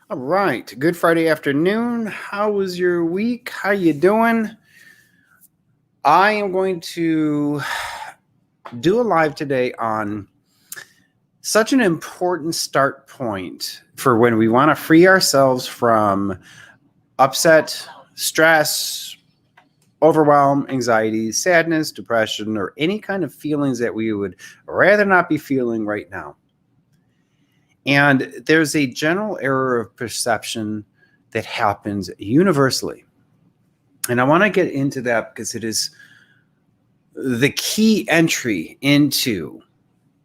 All right. Good Friday afternoon. How was your week? How you doing? I am going to do a live today on such an important start point for when we want to free ourselves from upset, stress, overwhelm, anxiety, sadness, depression, or any kind of feelings that we would rather not be feeling right now. And there's a general error of perception that happens universally. And I want to get into that because it is the key entry into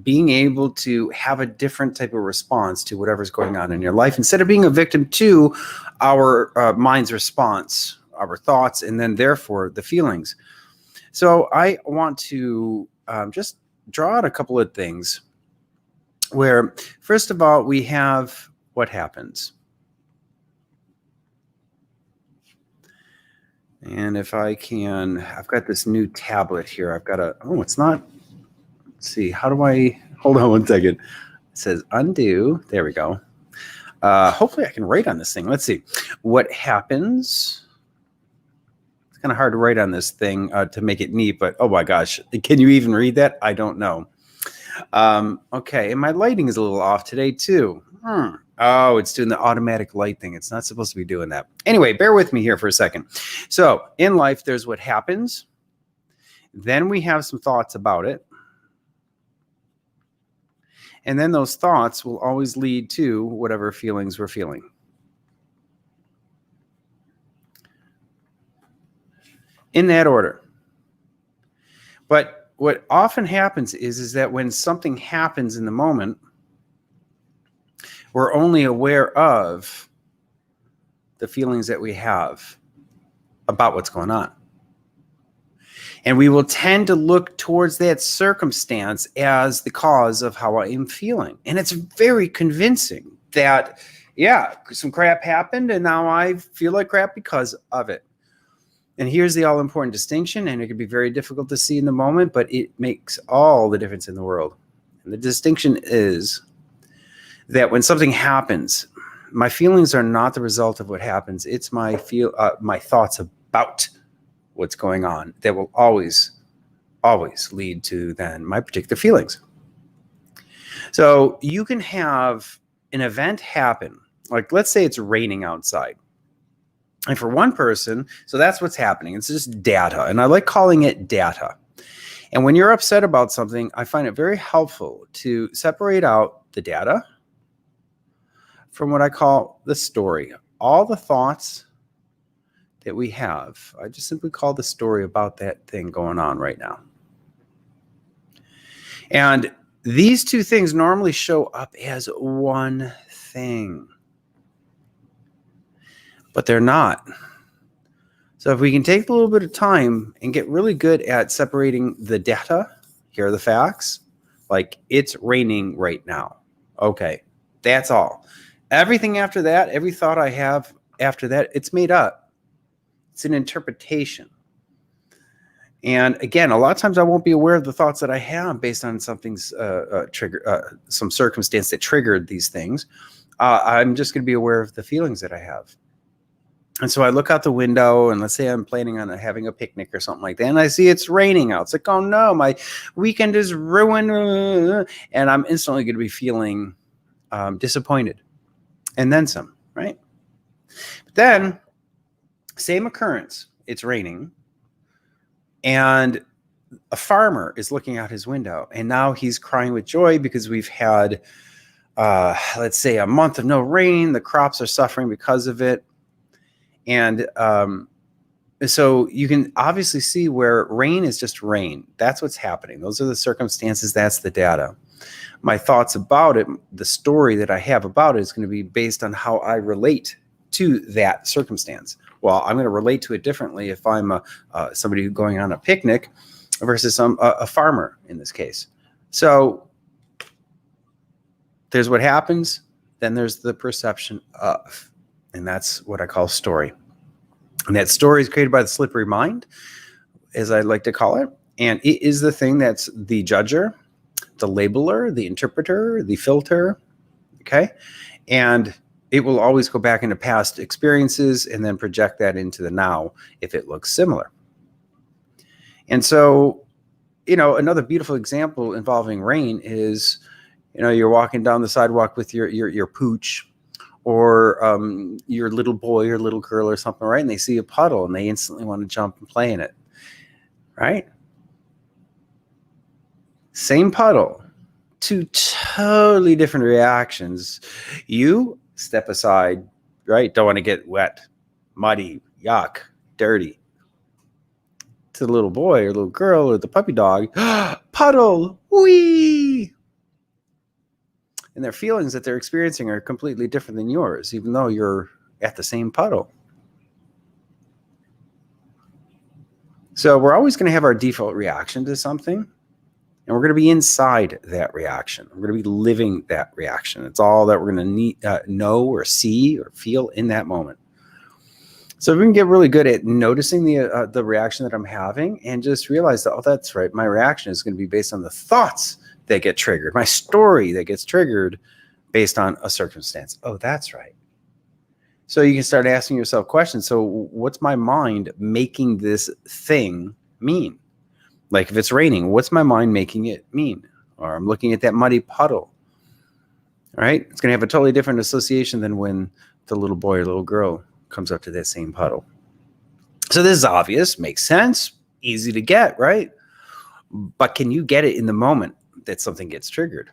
being able to have a different type of response to whatever's going on in your life instead of being a victim to our mind's response, our thoughts, and then therefore the feelings. So I want to just draw out a couple of things where, first of all, we have what happens. And if I can, I've got this new tablet here. I've got it's not, let's see, how do I, hold on one second. It says undo, there we go. Hopefully I can write on this thing. Let's see, what happens. It's kind of hard to write on this thing to make it neat, but oh my gosh, can you even read that? I don't know. Okay, and my lighting is a little off today too. Oh, it's doing the automatic light thing. It's not supposed to be doing that. Anyway, bear with me here for a second. So in life, there's what happens. Then we have some thoughts about it. And then those thoughts will always lead to whatever feelings we're feeling. In that order. But what often happens is that when something happens in the moment, we're only aware of the feelings that we have about what's going on. And we will tend to look towards that circumstance as the cause of how I am feeling. And it's very convincing that, yeah, some crap happened and now I feel like crap because of it. And here's the all-important distinction, and it can be very difficult to see in the moment, but it makes all the difference in the world. And the distinction is that when something happens, my feelings are not the result of what happens. It's my thoughts about what's going on that will always lead to then my particular feelings. So you can have an event happen, like let's say it's raining outside. And for one person, so that's what's happening. It's just data. And I like calling it data. And when you're upset about something, I find it very helpful to separate out the data from what I call the story. All the thoughts that we have, I just simply call the story about that thing going on right now. And these two things normally show up as one thing. But they're not. So if we can take a little bit of time and get really good at separating the data, here are the facts, like it's raining right now. Okay, that's all. Everything after that, every thought I have after that, it's made up. It's an interpretation. And again, a lot of times I won't be aware of the thoughts that I have based on something's some circumstance that triggered these things. I'm just going to be aware of the feelings that I have. And so I look out the window and let's say I'm planning on having a picnic or something like that. And I see it's raining out. It's like, oh no, my weekend is ruined. And I'm instantly going to be feeling disappointed. And then some, right? But then, same occurrence. It's raining. And a farmer is looking out his window. And now he's crying with joy because we've had, let's say, a month of no rain. The crops are suffering because of it. And so you can obviously see where rain is just rain. That's what's happening. Those are the circumstances. That's the data. My thoughts about it, the story that I have about it is going to be based on how I relate to that circumstance. Well, I'm going to relate to it differently if I'm somebody going on a picnic versus a farmer in this case. So there's what happens, then there's the perception of. And that's what I call story. And that story is created by the slippery mind, as I like to call it. And it is the thing that's the judger, the labeler, the interpreter, the filter. Okay. And it will always go back into past experiences and then project that into the now if it looks similar. And so, another beautiful example involving rain is, you're walking down the sidewalk with your pooch, or your little boy or little girl or something, right? And they see a puddle and they instantly want to jump and play in it, right? Same puddle, two totally different reactions. You step aside, right? Don't want to get wet, muddy, yuck, dirty. To the little boy or little girl or the puppy dog, puddle, wee. And their feelings that they're experiencing are completely different than yours, even though you're at the same puddle. So we're always going to have our default reaction to something, and we're going to be inside that reaction. We're going to be living that reaction. It's all that we're going to need, know or see or feel in that moment. So if we can get really good at noticing the reaction that I'm having and just realize that, oh, that's right, my reaction is going to be based on the thoughts that get triggered, my story that gets triggered based on a circumstance. Oh, that's right. So you can start asking yourself questions. So what's my mind making this thing mean? Like if it's raining, what's my mind making it mean? Or I'm looking at that muddy puddle, right? It's going to have a totally different association than when the little boy or little girl comes up to that same puddle. So this is obvious, makes sense, easy to get, right? But can you get it in the moment that something gets triggered?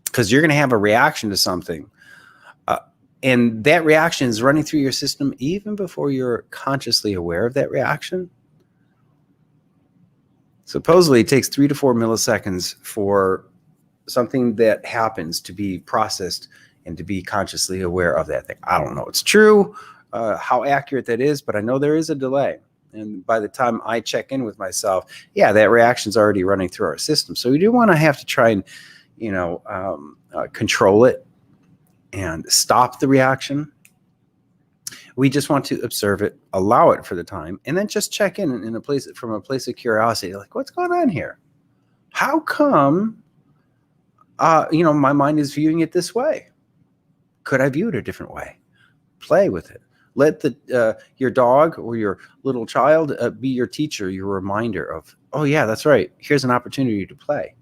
Because you're going to have a reaction to something. And that reaction is running through your system even before you're consciously aware of that reaction. Supposedly it takes 3 to 4 milliseconds for something that happens to be processed and to be consciously aware of that thing. I don't know it's true, how accurate that is, but I know there is a delay. And by the time I check in with myself, yeah, that reaction's already running through our system. So we do want to have to try and, control it and stop the reaction. We just want to observe it, allow it for the time, and then just check in a place from a place of curiosity, like, what's going on here? How come, my mind is viewing it this way? Could I view it a different way? Play with it. Let your dog or your little child be your teacher, your reminder of, oh yeah, that's right. Here's an opportunity to play.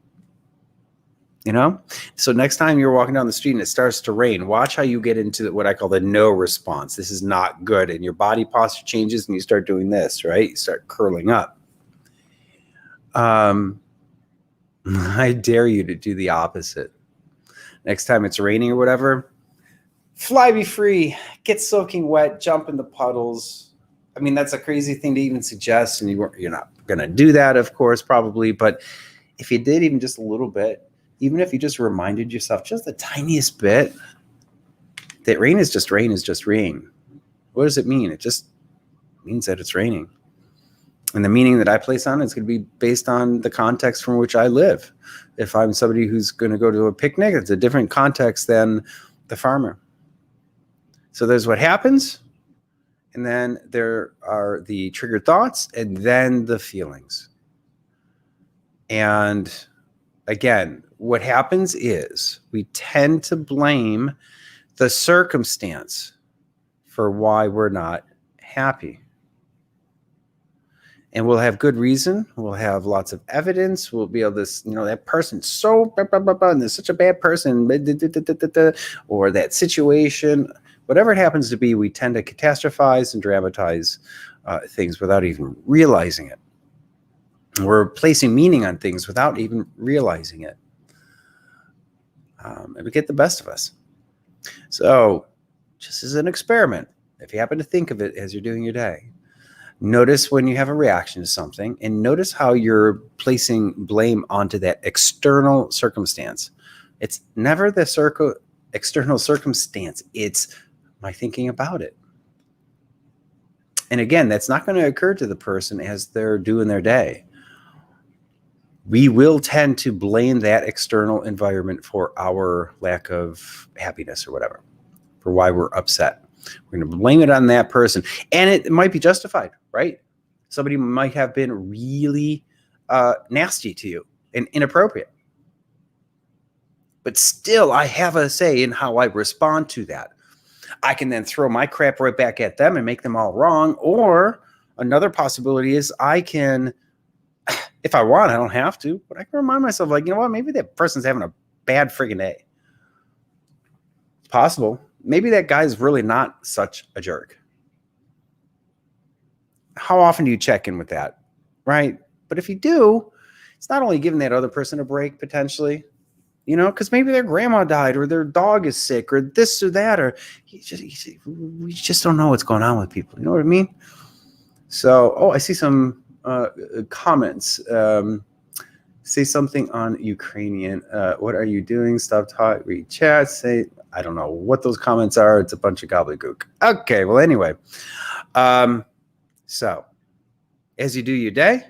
So next time you're walking down the street and it starts to rain, watch how you get into what I call the no response. This is not good. And your body posture changes and you start doing this, right? You start curling up. I dare you to do the opposite. Next time it's raining or whatever, fly, be free, get soaking wet, jump in the puddles. I mean, that's a crazy thing to even suggest, and you're not going to do that, of course, probably. But if you did even just a little bit, even if you just reminded yourself just the tiniest bit that rain is just rain. What does it mean? It just means that it's raining. And the meaning that I place on it is going to be based on the context from which I live. If I'm somebody who's going to go to a picnic, it's a different context than the farmer. So there's what happens, and then there are the triggered thoughts, and then the feelings. And again, what happens is we tend to blame the circumstance for why we're not happy. And we'll have good reason. We'll have lots of evidence. We'll be able to, that person's so, blah, blah, blah, blah, and they're such a bad person, or that situation, whatever it happens to be, we tend to catastrophize and dramatize things without even realizing it. We're placing meaning on things without even realizing it. And we get the best of us. So just as an experiment, if you happen to think of it as you're doing your day, notice when you have a reaction to something and notice how you're placing blame onto that external circumstance. It's never the external circumstance. It's my thinking about it. And again, that's not going to occur to the person as they're doing their day. We will tend to blame that external environment for our lack of happiness or whatever, for why we're upset. We're going to blame it on that person. And it might be justified, right? Somebody might have been really nasty to you and inappropriate. but still I have a say in how I respond to that. I can then throw my crap right back at them and make them all wrong. Or another possibility is I can, if I want, I don't have to, but I can remind myself, like, you know what, maybe that person's having a bad friggin' day. It's possible. Maybe that guy's really not such a jerk. How often do you check in with that? Right? But if you do, it's not only giving that other person a break potentially, you know, because maybe their grandma died or their dog is sick or this or that, or we just don't know what's going on with people. You know what I mean? So, I see some comments. Say something on Ukrainian. What are you doing? Stop talking. Read chat. Say, I don't know what those comments are. It's a bunch of gobbledygook. Okay. Well, anyway. So as you do your day,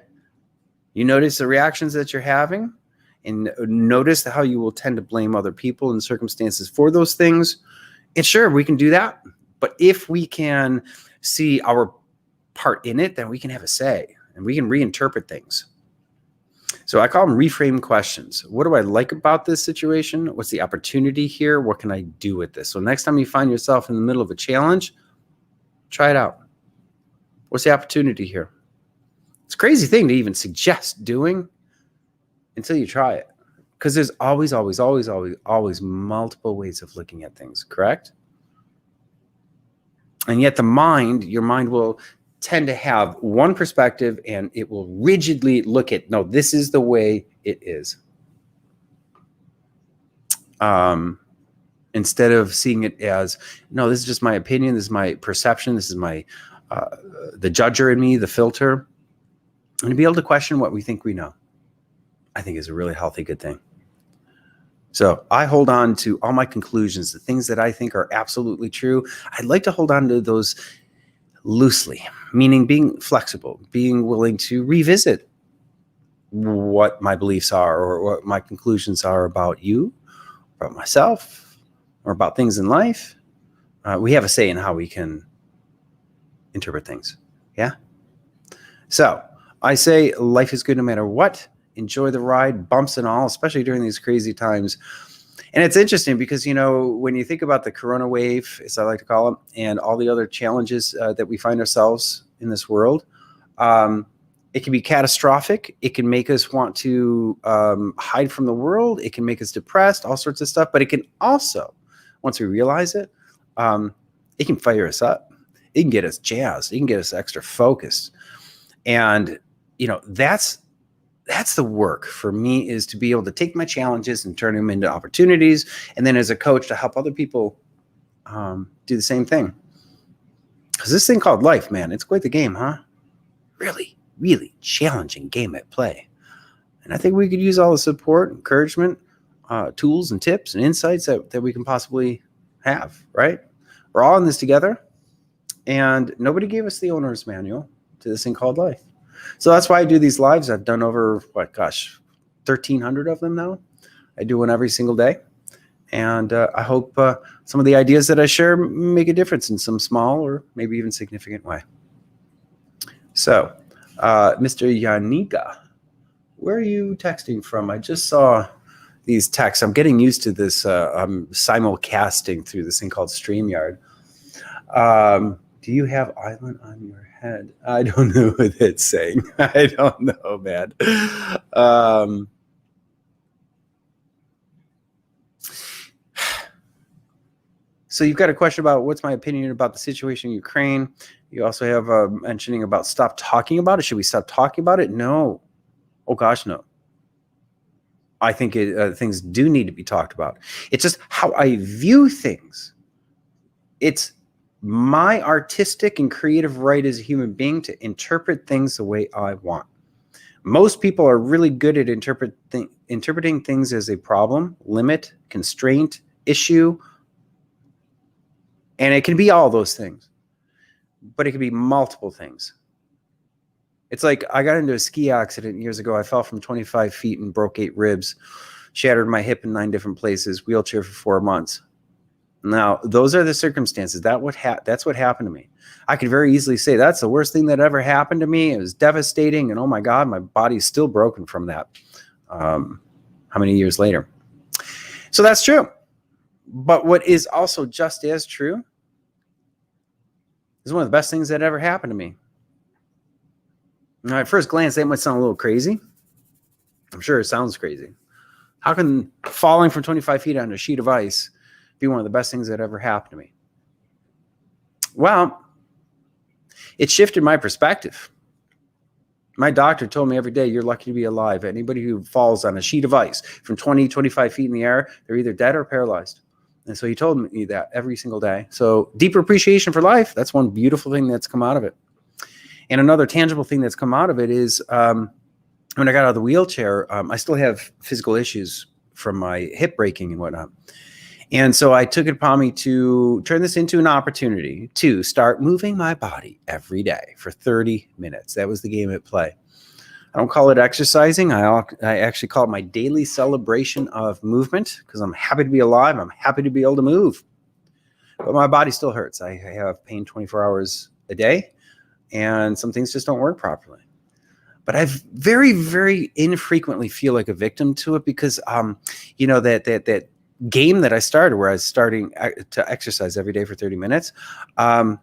you notice the reactions that you're having and notice how you will tend to blame other people and circumstances for those things. And sure, we can do that. But if we can see our part in it, then we can have a say and we can reinterpret things. So I call them reframe questions. What do I like about this situation? What's the opportunity here? What can I do with this? So next time you find yourself in the middle of a challenge, try it out. What's the opportunity here? It's a crazy thing to even suggest doing until you try it. Because there's always multiple ways of looking at things, correct? And yet your mind will tend to have one perspective and it will rigidly look at, no, this is the way it is. Instead of seeing it as, no, this is just my opinion, this is my perception, this is my the judger in me, the filter, and to be able to question what we think we know, I think is a really healthy, good thing. So I hold on to all my conclusions, the things that I think are absolutely true. I'd like to hold on to those loosely, meaning being flexible, being willing to revisit what my beliefs are or what my conclusions are about you, about myself, or about things in life. We have a say in how we can interpret things. Yeah. So I say life is good no matter what. Enjoy the ride, bumps and all, especially during these crazy times. And it's interesting because, you know, when you think about the corona wave, as I like to call it, and all the other challenges that we find ourselves in this world, it can be catastrophic. It can make us want to hide from the world. It can make us depressed, all sorts of stuff. But it can also, once we realize it, it can fire us up. It can get us jazzed. It can get us extra focused. And, you know, that's the work for me, is to be able to take my challenges and turn them into opportunities. And then as a coach to help other people do the same thing. Because this thing called life, man, it's quite the game, huh? Really, really challenging game at play. And I think we could use all the support, encouragement, tools and tips and insights that we can possibly have, right? We're all in this together. And nobody gave us the owner's manual to this thing called life. So that's why I do these lives. I've done over, 1,300 of them now. I do one every single day. And I hope some of the ideas that I share make a difference in some small or maybe even significant way. So, Mr. Yaniga, where are you texting from? I just saw these texts. I'm getting used to this. I'm simulcasting through this thing called StreamYard. Do you have island on your head? I don't know what it's saying. I don't know, man. So you've got a question about what's my opinion about the situation in Ukraine. You also have mentioning about stop talking about it. Should we stop talking about it? No. Oh, gosh, no. I think things do need to be talked about. It's just how I view things. It's my artistic and creative right as a human being to interpret things the way I want. Most people are really good at interpreting things as a problem, limit, constraint, issue. And it can be all those things, but it can be multiple things. It's like I got into a ski accident years ago. I fell from 25 feet and broke 8 ribs, shattered my hip in 9 different places, wheelchair for 4 months. Now, those are the circumstances. That's what happened to me. I could very easily say that's the worst thing that ever happened to me. It was devastating. And oh my God, my body's still broken from that. How many years later? So that's true. But what is also just as true is one of the best things that ever happened to me. Now, at first glance, that might sound a little crazy. I'm sure it sounds crazy. How can falling from 25 feet on a sheet of ice be one of the best things that ever happened to me? Well, it shifted my perspective. My doctor told me every day, you're lucky to be alive. Anybody who falls on a sheet of ice from 20, 25 feet in the air, they're either dead or paralyzed. And so he told me that every single day. So deeper appreciation for life. That's one beautiful thing that's come out of it. And another tangible thing that's come out of it is when I got out of the wheelchair, I still have physical issues from my hip breaking and whatnot. And so I took it upon me to turn this into an opportunity to start moving my body every day for 30 minutes. That was the game at play. I don't call it exercising. I actually call it my daily celebration of movement because I'm happy to be alive. I'm happy to be able to move. But my body still hurts. I have pain 24 hours a day, and some things just don't work properly. But I very, very infrequently feel like a victim to it because, that game that I started where I was starting to exercise every day for 30 minutes. The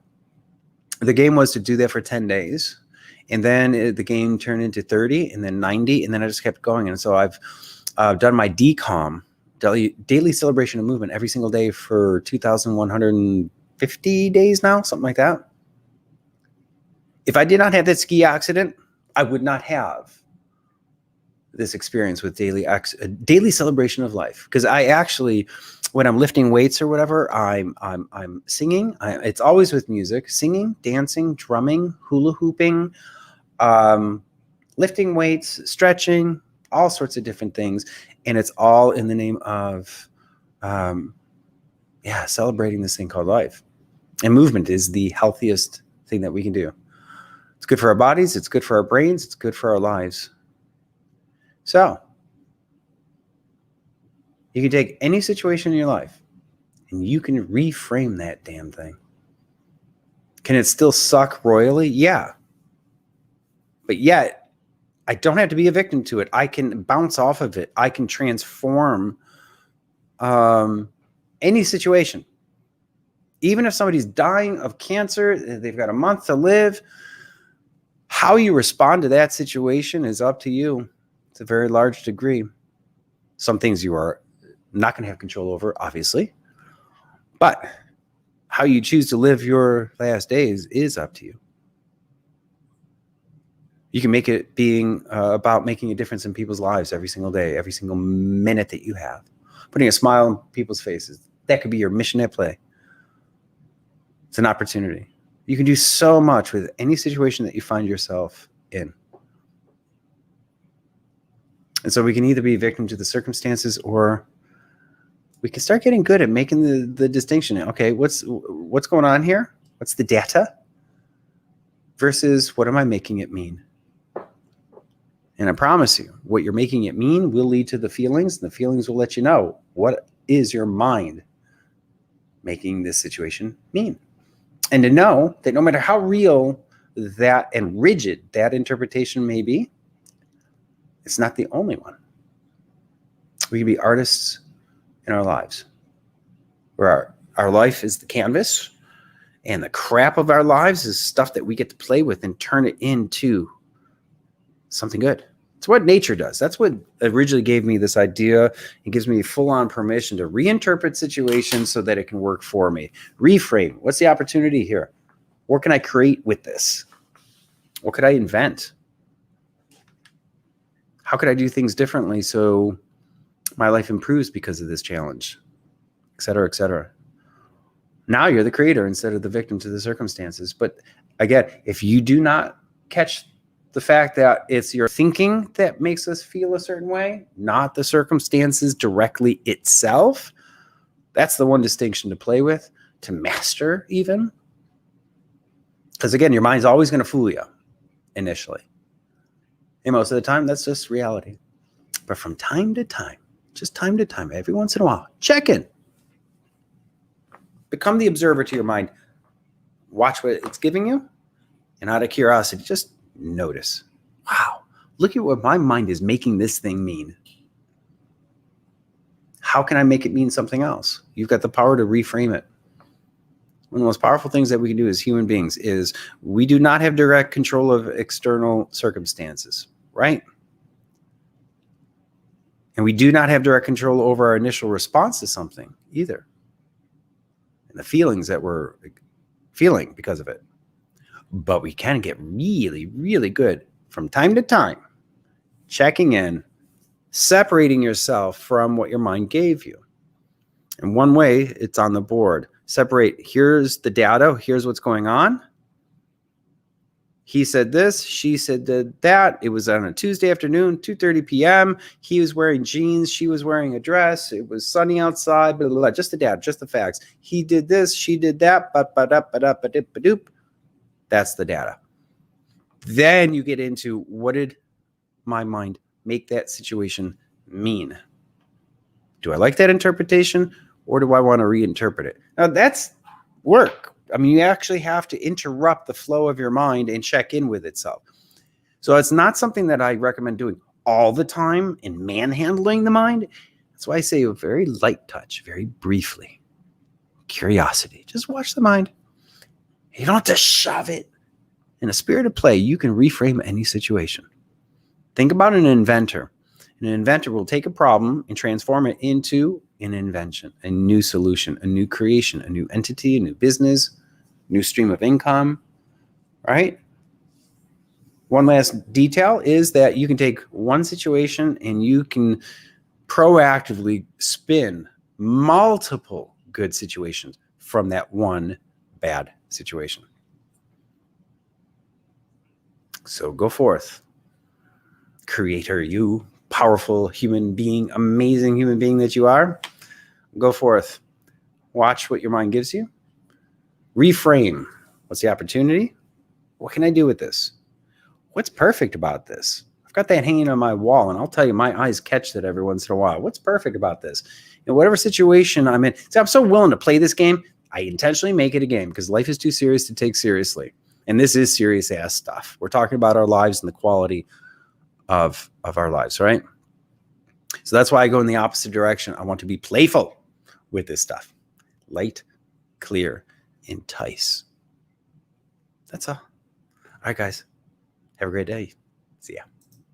game was to do that for 10 days. And then the game turned into 30 and then 90. And then I just kept going. And so I've done my DCOM, daily celebration of movement, every single day for 2,150 days now, something like that. If I did not have that ski accident, I would not have this experience with daily celebration of life. Because I actually, when I'm lifting weights or whatever, I'm singing. It's always with music, singing, dancing, drumming, hula hooping, lifting weights, stretching, all sorts of different things. And it's all in the name of, celebrating this thing called life. And movement is the healthiest thing that we can do. It's good for our bodies. It's good for our brains. It's good for our lives. So you can take any situation in your life and you can reframe that damn thing. Can it still suck royally? Yeah. But yet, I don't have to be a victim to it. I can bounce off of it. I can transform any situation. Even if somebody's dying of cancer, they've got a month to live, how you respond to that situation is up to you. It's a very large degree. Some things you are not going to have control over, obviously. But how you choose to live your last days is up to you. You can make it being about making a difference in people's lives every single day, every single minute that you have. Putting a smile on people's faces. That could be your mission at play. It's an opportunity. You can do so much with any situation that you find yourself in. And so we can either be a victim to the circumstances or we can start getting good at making the distinction. Okay, what's going on here? What's the data? Versus what am I making it mean? And I promise you, what you're making it mean will lead to the feelings, and the feelings will let you know what is your mind making this situation mean. And to know that no matter how real that and rigid that interpretation may be, it's not the only one. We can be artists in our lives, where our life is the canvas, and the crap of our lives is stuff that we get to play with and turn it into something good. It's what nature does. That's what originally gave me this idea. It gives me full-on permission to reinterpret situations so that it can work for me. Reframe. What's the opportunity here? What can I create with this? What could I invent? How could I do things differently so my life improves because of this challenge, et cetera, et cetera. Now you're the creator instead of the victim to the circumstances. But again, if you do not catch the fact that it's your thinking that makes us feel a certain way, not the circumstances directly itself, that's the one distinction to play with, to master even. Because again, your mind's always going to fool you initially. And most of the time, that's just reality. But from time to time, just time to time, every once in a while, check in. Become the observer to your mind. Watch what it's giving you. And out of curiosity, just notice. Wow, look at what my mind is making this thing mean. how can I make it mean something else? You've got the power to reframe it. One of the most powerful things that we can do as human beings is we do not have direct control of external circumstances, right? And we do not have direct control over our initial response to something either, and the feelings that we're feeling because of it. But we can get really, really good from time to time, checking in, separating yourself from what your mind gave you. And one way, it's on the board. Separate, here's the data, here's what's going on. He said this, she said that. It was on a Tuesday afternoon, 2:30 p.m. He was wearing jeans, she was wearing a dress. It was sunny outside, blah, blah, blah. Just the data, just the facts. He did this, she did that, ba-da-ba-da-ba-dip-ba-doop. That's the data. Then you get into, what did my mind make that situation mean? Do I like that interpretation, or do I want to reinterpret it? Now, that's work. I mean, you actually have to interrupt the flow of your mind and check in with itself. So it's not something that I recommend doing all the time in manhandling the mind. That's why I say a very light touch, very briefly. Curiosity. Just watch the mind. You don't have to shove it. In a spirit of play, you can reframe any situation. Think about an inventor. An inventor will take a problem and transform it into an invention, a new solution, a new creation, a new entity, a new business, new stream of income, right? One last detail is that you can take one situation and you can proactively spin multiple good situations from that one bad situation. So go forth, creator, you powerful human being, amazing human being that you are. Go forth, watch what your mind gives you. Reframe. What's the opportunity? What can I do with this? What's perfect about this? I've got that hanging on my wall, and I'll tell you, my eyes catch that every once in a while. What's perfect about this? In whatever situation I'm in. See, I'm so willing to play this game, I intentionally make it a game because life is too serious to take seriously. And this is serious ass stuff. We're talking about our lives and the quality of our lives, right? So that's why I go in the opposite direction. I want to be playful with this stuff. Light, clear, entice. That's all. All right, guys. Have a great day. See ya.